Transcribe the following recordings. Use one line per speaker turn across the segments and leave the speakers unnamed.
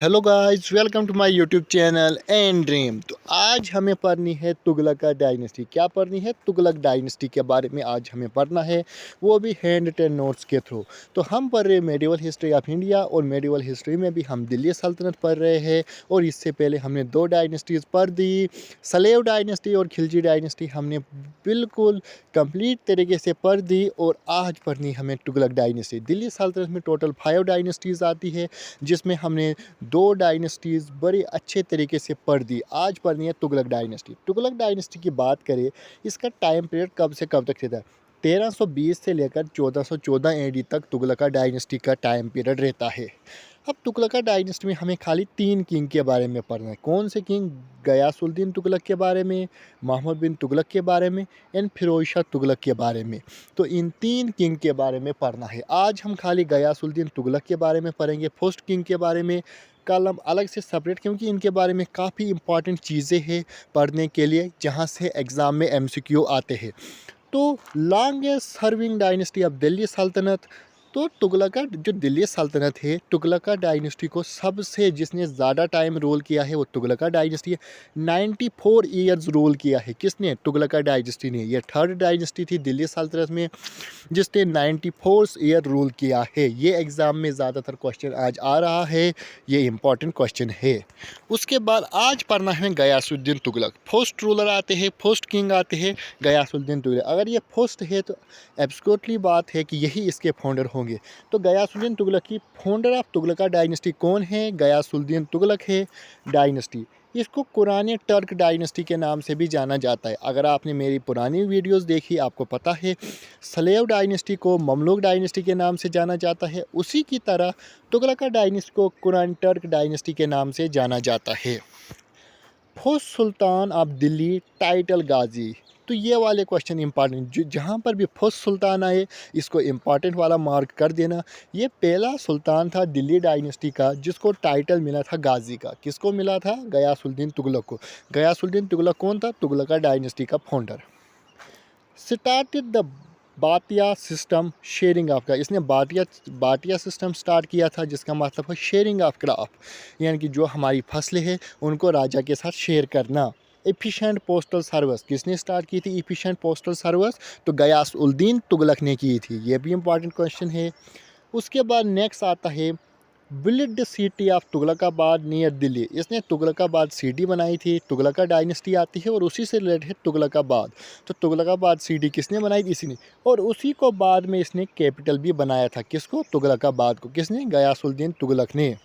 Hello guys, welcome to my YouTube channel and dream. तो आज हमें पढ़नी है तुगलक डायनेस्टी। क्या पढ़नी है? तुगलक डायनेस्टी के बारे में आज हमें पढ़ना है, वो भी हैंड रिटन नोट्स के थ्रू। तो हम पढ़ रहे मेडिवल हिस्ट्री ऑफ इंडिया, और मेडिवल हिस्ट्री में भी हम दिल्ली सल्तनत पढ़ रहे हैं। और इससे पहले हमने दो डायनेस्टीज़ पढ़ दी, सलेव डायनेस्टी और खिलजी डायनेस्टी हमने बिल्कुल कंप्लीट तरीके से पढ़ दी। और आज पढ़नी हमें तुगलक डायनेस्टी। दिल्ली सल्तनत में टोटल 5 डायनेस्टीज़ आती है, जिसमें हमने दो डायनेस्टीज़ बड़े अच्छे तरीके से पढ़ दी। आज पढ़नी है तुगलक डायनेस्टी। तुगलक डायनेस्टी की बात करें, इसका टाइम पीरियड कब से कब तक रहता है? 1320 से लेकर 1414 एडी तक तुगलका डायनेस्टी का टाइम पीरियड रहता है। अब तुगलका डायनेस्टी में हमें खाली 3 किंग के बारे में पढ़ना है। कौन से किंग? गयासुद्दीन तुगलक के बारे में, महमूद बिन तुगलक के बारे में, एंड फिरोज शाह तुगलक के बारे में। तो इन 3 किंग के बारे में पढ़ना है। आज हम खाली गयासुद्दीन तुगलक के बारे में पढ़ेंगे, फर्स्ट किंग के बारे में कल हम अलग से सेपरेट, क्योंकि इनके बारे में काफ़ी इंपॉर्टेंट चीज़ें हैं पढ़ने के लिए, जहाँ से एग्ज़ाम में MCQ आते हैं। तो longest serving dynasty of Delhi सल्तनत। तो तुगलका जो दिल्ली सल्तनत है, तुगलका डायनेस्टी को सबसे जिसने ज़्यादा टाइम रूल किया है वो तुगलका डायनेस्टी है। 94 ईयर्स रूल किया है। किसने? तुगलका डायनेस्टी ने। ये थर्ड डायनेस्टी थी दिल्ली सल्तनत में जिसने 94 ईयर रूल किया है। ये एग्ज़ाम में ज़्यादातर क्वेश्चन आज आ रहा है, ये इंपॉर्टेंट क्वेश्चन है। उसके बाद आज पढ़ना है गयासुद्दीन तुगलक। फर्स्ट रूलर आते हैं, फर्स्ट किंग आते हैं गयासुद्दीन तुगलक। अगर ये फर्स्ट है तो एब्सोल्युटली बात है कि यही इसके फाउंडर होंगे। तो गयासुद्दीन तुगलक की फाउंडर ऑफ तुगलका डायनेस्टी कौन है? गयासुद्दीन तुगलक है डायनेस्टी। इसको कुरानी टर्क डायनेस्टी के नाम से भी जाना जाता है। अगर आपने मेरी पुरानी वीडियोस देखी, आपको पता है सलेव डायनेस्टी को ममलूक डायनेस्टी के नाम से जाना जाता है। उसी की तरह तुगलका डायनेस्टी को कुरानी टर्क डायनेस्टी के नाम से जाना जाता है। First sultan of Delhi title Ghazi. तो ये वाले क्वेश्चन इंपॉर्टेंट, जहाँ पर भी फर्स्ट सुल्तान आए इसको इम्पॉर्टेंट वाला मार्क कर देना। ये पहला सुल्तान था दिल्ली डायनेस्टी का जिसको टाइटल मिला था गाजी का। किसको मिला था? गयासुद्दीन तुगलक को। गयासुद्दीन तुगलक कौन था? तुगलका डायनेस्टी का फाउंडर। स्टार्टेड द बातिया सिस्टम शेयरिंग ऑफ क्रॉप। इसने बातिया सिस्टम स्टार्ट किया था, जिसका मतलब है शेयरिंग ऑफ क्रॉप, यानी कि जो हमारी फसलें हैं उनको राजा के साथ शेयर करना। एफिशिएंट पोस्टल सर्विस किसने स्टार्ट की थी? एफिशिएंट पोस्टल सर्विस तो गयासुद्दीन तुगलक ने की थी। ये भी इंपॉर्टेंट क्वेश्चन है। उसके बाद नेक्स्ट आता है build city of Tughlakabad near Delhi. इसने तुगलकाबाद सिटी बनाई थी। तुगलका डायनेस्टी आती है और उसी से रिलेटेड है तुगलकाबाद। तो तुगलकाबाद सिटी किसने बनाई थी? इसी ने। और उसी को बाद में इसने कैपिटल भी बनाया था। किसको? तुगलकाबाद को। किसने? गयासुद्दीन तुगलक ने।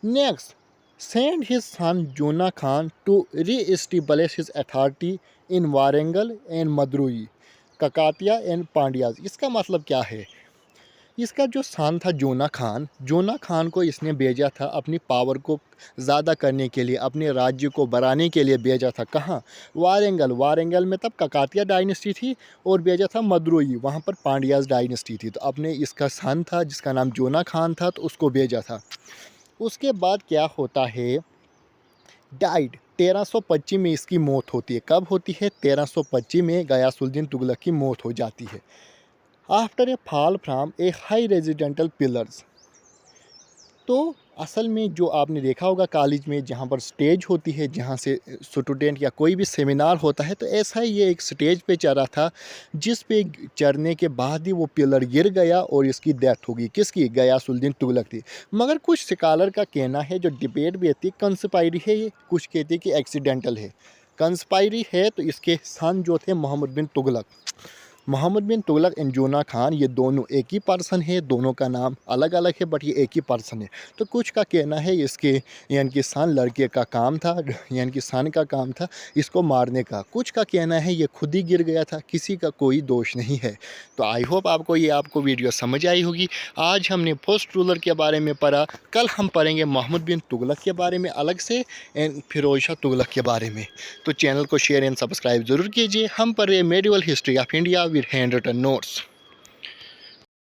Next, send his son Jauna Khan to reestablish his authority in Warangal and Madurai, Kakatiya and Pandyas. इसका मतलब क्या है? इसका जो सन था जोना खान को इसने भेजा था अपनी पावर को ज़्यादा करने के लिए, अपने राज्य को बढ़ाने के लिए भेजा था। कहाँ? वारंगल में तब ककातिया डायनेस्टी थी, और भेजा था मदुरई, वहाँ पर पांड्याज डायनेस्टी थी। तो अपने इसका सन था जिसका नाम जोना खान था, तो उसको भेजा था। उसके बाद क्या होता है? डाइड 1325 में इसकी मौत होती है। कब होती है? 1325 में गयासुद्दीन तुगलक की मौत हो जाती है। After a fall from A high residential pillars. तो असल में जो आपने देखा होगा कॉलेज में जहाँ पर स्टेज होती है, जहाँ से स्टूडेंट या कोई भी सेमिनार होता है, तो ऐसा ही ये एक स्टेज पे चढ़ा था, जिस पे चढ़ने के बाद ही वो पिलर गिर गया और इसकी डेथ हो गई। किसकी? गयासुद्दीन तुगलक थी। मगर कुछ स्कॉलर का कहना है, जो डिबेट भी आती है, कंस्पायरी है ये, कुछ कहते हैं कि एक्सीडेंटल है। कंस्पायरी है तो इसके सन जो थे मोहम्मद बिन तुगलक एंड जोना खान, ये दोनों एक ही पर्सन है। दोनों का नाम अलग अलग है बट ये एक ही पर्सन है। तो कुछ का कहना है इसके यानी कि सन लड़के का काम था, यानी कि सन का काम था इसको मारने का। कुछ का कहना है ये खुद ही गिर गया था, किसी का कोई दोष नहीं है। तो आई होप आपको वीडियो समझ आई होगी। आज हमने फर्स्ट रूलर के बारे में पढ़ा, कल हम पढ़ेंगे मोहम्मद बिन तुगलक के बारे में अलग से, एंड फिरोज शाह तुगलक के बारे में। तो चैनल को शेयर एंड सब्सक्राइब ज़रूर कीजिए। हम पढ़ रहे medieval history of India with handwritten notes.